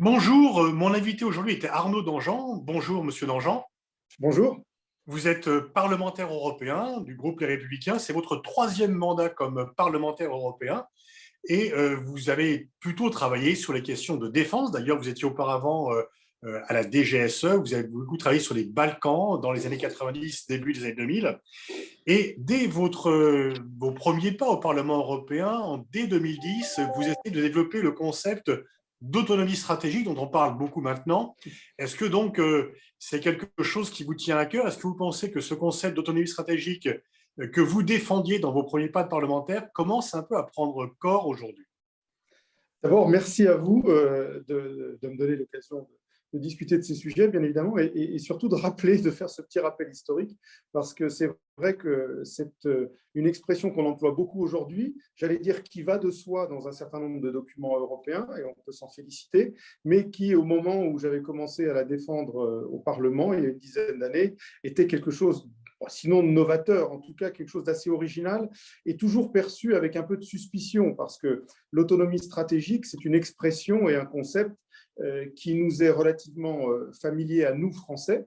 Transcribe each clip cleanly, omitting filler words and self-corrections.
Bonjour, mon invité aujourd'hui était Arnaud Danjean. Bonjour, monsieur Danjean. Bonjour. Vous êtes parlementaire européen du groupe Les Républicains. C'est votre troisième mandat comme parlementaire européen et vous avez plutôt travaillé sur les questions de défense. D'ailleurs, vous étiez auparavant à la DGSE. Vous avez beaucoup travaillé sur les Balkans dans les années 90, début des années 2000. Et dès vos premiers pas au Parlement européen, dès 2010, vous essayez de développer le concept d'autonomie stratégique dont on parle beaucoup maintenant. Est-ce que donc c'est quelque chose qui vous tient à cœur? Est-ce que vous pensez que ce concept d'autonomie stratégique que vous défendiez dans vos premiers pas de parlementaire commence un peu à prendre corps aujourd'hui? D'abord, merci à vous de me donner l'occasion de discuter de ces sujets, bien évidemment, et surtout de rappeler, de faire ce petit rappel historique, parce que c'est vrai que c'est une expression qu'on emploie beaucoup aujourd'hui, j'allais dire qui va de soi dans un certain nombre de documents européens, et on peut s'en féliciter, mais qui, au moment où j'avais commencé à la défendre au Parlement, il y a une dizaine d'années, était quelque chose sinon novateur, en tout cas quelque chose d'assez original, et toujours perçu avec un peu de suspicion, parce que l'autonomie stratégique, c'est une expression et un concept qui nous est relativement familier à nous, Français,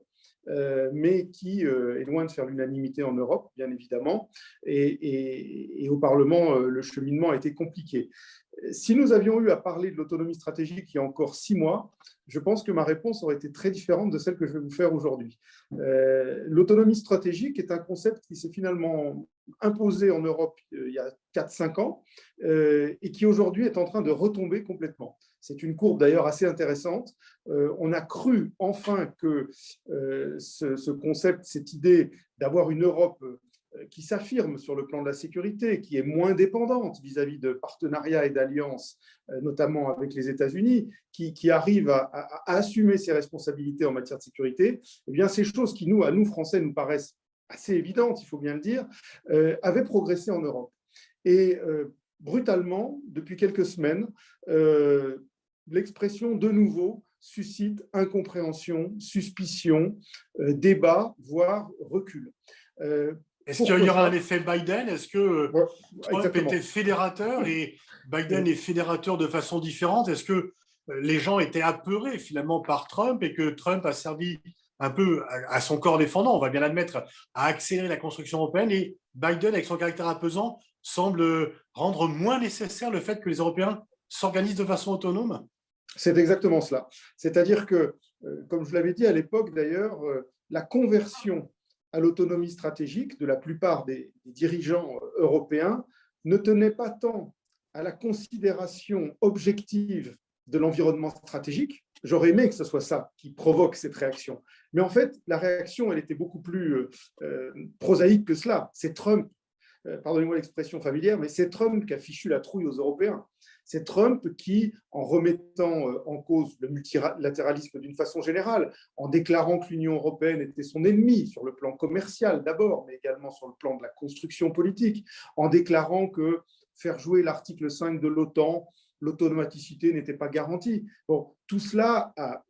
mais qui est loin de faire l'unanimité en Europe, bien évidemment, et au Parlement, le cheminement a été compliqué. Si nous avions eu à parler de l'autonomie stratégique il y a encore 6 mois, je pense que ma réponse aurait été très différente de celle que je vais vous faire aujourd'hui. L'autonomie stratégique est un concept qui s'est finalement imposé en Europe il y a 4-5 ans et qui aujourd'hui est en train de retomber complètement. C'est une courbe d'ailleurs assez intéressante. On a cru enfin que ce concept, cette idée d'avoir une Europe qui s'affirme sur le plan de la sécurité, qui est moins dépendante vis-à-vis de partenariats et d'alliances, notamment avec les États-Unis, qui arrive à assumer ses responsabilités en matière de sécurité, eh bien, ces choses qui, à nous, Français, nous paraissent assez évidentes, il faut bien le dire, avaient progressé en Europe. Et brutalement, depuis quelques semaines, l'expression de nouveau suscite incompréhension, suspicion, débat, voire recul. Est-ce qu'il y aura un effet Biden? Est-ce que Ouais, Trump exactement. était fédérateur et Biden est fédérateur de façon différente? Est-ce que les gens étaient apeurés finalement par Trump et que Trump a servi un peu à son corps défendant, on va bien l'admettre, à accélérer la construction européenne et Biden, avec son caractère apaisant, semble rendre moins nécessaire le fait que les Européens s'organisent de façon autonome? C'est exactement cela. C'est-à-dire que, comme je l'avais dit à l'époque d'ailleurs, la conversion à l'autonomie stratégique de la plupart des dirigeants européens ne tenait pas tant à la considération objective de l'environnement stratégique. J'aurais aimé que ce soit ça qui provoque cette réaction. Mais en fait, la réaction, elle était beaucoup plus prosaïque que cela. C'est Trump, pardonnez-moi l'expression familière, mais c'est Trump qui a fichu la trouille aux Européens. C'est Trump qui, en remettant en cause le multilatéralisme d'une façon générale, en déclarant que l'Union européenne était son ennemi sur le plan commercial d'abord, mais également sur le plan de la construction politique, en déclarant que faire jouer l'article 5 de l'OTAN, l'automaticité n'était pas garantie. Bon, tout cela a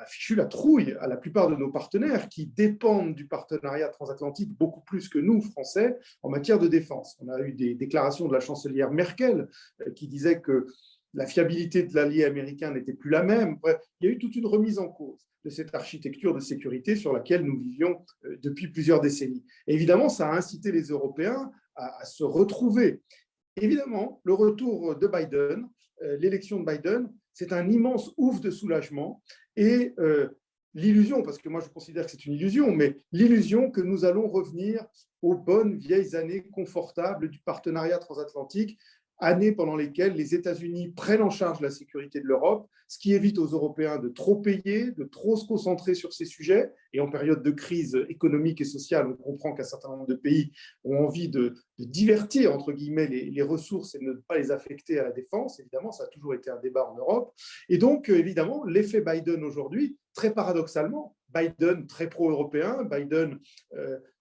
fichu la trouille à la plupart de nos partenaires qui dépendent du partenariat transatlantique beaucoup plus que nous, Français, en matière de défense. On a eu des déclarations de la chancelière Merkel qui disait que la fiabilité de l'allié américain n'était plus la même. Bref, il y a eu toute une remise en cause de cette architecture de sécurité sur laquelle nous vivions depuis plusieurs décennies. Et évidemment, ça a incité les Européens à se retrouver. Évidemment, le retour de Biden, l'élection de Biden, c'est un immense ouf de soulagement et l'illusion, parce que moi je considère que c'est une illusion, mais l'illusion que nous allons revenir aux bonnes vieilles années confortables du partenariat transatlantique, années pendant lesquelles les États-Unis prennent en charge la sécurité de l'Europe, ce qui évite aux Européens de trop payer, de trop se concentrer sur ces sujets. Et en période de crise économique et sociale, on comprend qu'un certain nombre de pays ont envie de divertir, entre guillemets, les ressources et ne pas les affecter à la défense. Évidemment, ça a toujours été un débat en Europe. Et donc, évidemment, l'effet Biden aujourd'hui, très paradoxalement, Biden très pro-européen, Biden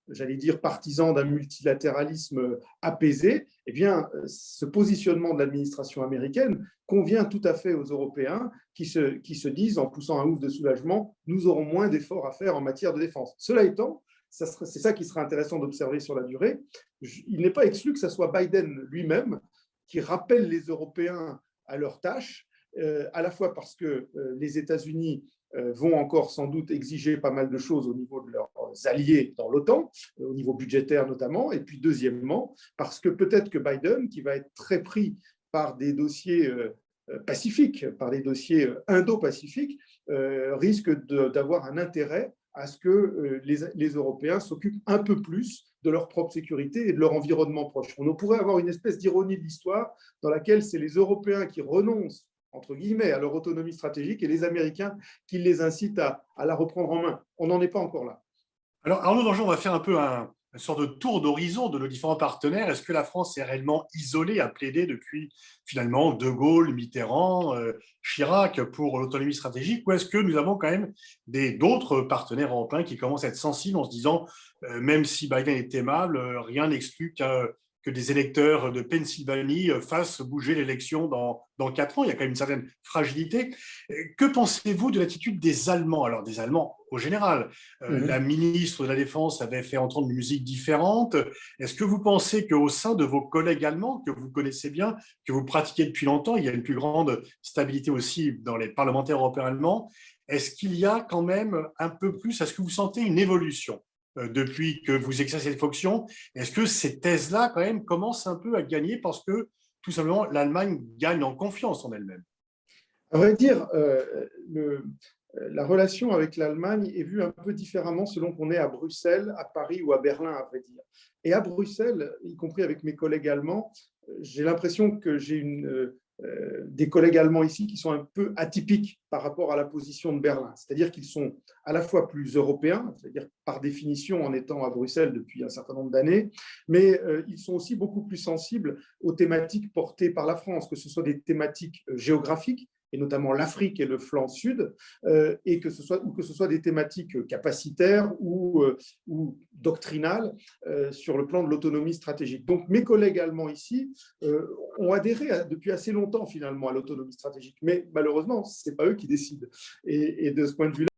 j'allais dire, partisan d'un multilatéralisme apaisé, eh bien, ce positionnement de l'administration américaine convient tout à fait aux Européens qui se disent, en poussant un ouf de soulagement, nous aurons moins d'efforts à faire en matière de défense. Cela étant, c'est ça qui sera intéressant d'observer sur la durée. Il n'est pas exclu que ce soit Biden lui-même qui rappelle les Européens à leur tâche à la fois parce que les États-Unis vont encore sans doute exiger pas mal de choses au niveau de leurs alliés dans l'OTAN, au niveau budgétaire notamment, et puis deuxièmement, parce que peut-être que Biden, qui va être très pris par des dossiers pacifiques, par des dossiers indo-pacifiques, risque d'avoir un intérêt à ce que les Européens s'occupent un peu plus de leur propre sécurité et de leur environnement proche. On pourrait avoir une espèce d'ironie de l'histoire dans laquelle c'est les Européens qui renoncent, entre guillemets, à leur autonomie stratégique et les Américains qui les incitent à la reprendre en main. On n'en est pas encore là. Alors, Arnaud Dangean, on va faire un peu une sorte de tour d'horizon de nos différents partenaires. Est-ce que la France est réellement isolée à plaider depuis finalement De Gaulle, Mitterrand, Chirac pour l'autonomie stratégique, ou est-ce que nous avons quand même d'autres partenaires européens qui commencent à être sensibles en se disant, même si Biden est aimable, rien n'exclut que des électeurs de Pennsylvanie fassent bouger l'élection dans 4 ans. Il y a quand même une certaine fragilité. Que pensez-vous de l'attitude des Allemands? Alors, des Allemands au général. La ministre de la Défense avait fait entendre une musique différente. Est-ce que vous pensez qu'au sein de vos collègues allemands, que vous connaissez bien, que vous pratiquez depuis longtemps, il y a une plus grande stabilité aussi dans les parlementaires européens allemands, est-ce qu'il y a quand même un peu plus, est-ce que vous sentez une évolution depuis que vous exercez les fonctions? Est-ce que ces thèses-là, quand même, commencent un peu à gagner parce que, tout simplement, l'Allemagne gagne en confiance en elle-même? À vrai dire, la relation avec l'Allemagne est vue un peu différemment selon qu'on est à Bruxelles, à Paris ou à Berlin, à vrai dire. Et à Bruxelles, y compris avec mes collègues allemands, j'ai l'impression que j'ai des collègues allemands ici qui sont un peu atypiques par rapport à la position de Berlin. C'est-à-dire qu'ils sont à la fois plus européens, c'est-à-dire par définition en étant à Bruxelles depuis un certain nombre d'années, mais ils sont aussi beaucoup plus sensibles aux thématiques portées par la France, que ce soit des thématiques géographiques, et notamment l'Afrique et le flanc sud, et que ce soit des thématiques capacitaires ou doctrinales sur le plan de l'autonomie stratégique. Donc mes collègues allemands ici ont adhéré depuis assez longtemps finalement à l'autonomie stratégique, mais malheureusement, ce n'est pas eux qui décident. Et de ce point de vue-là,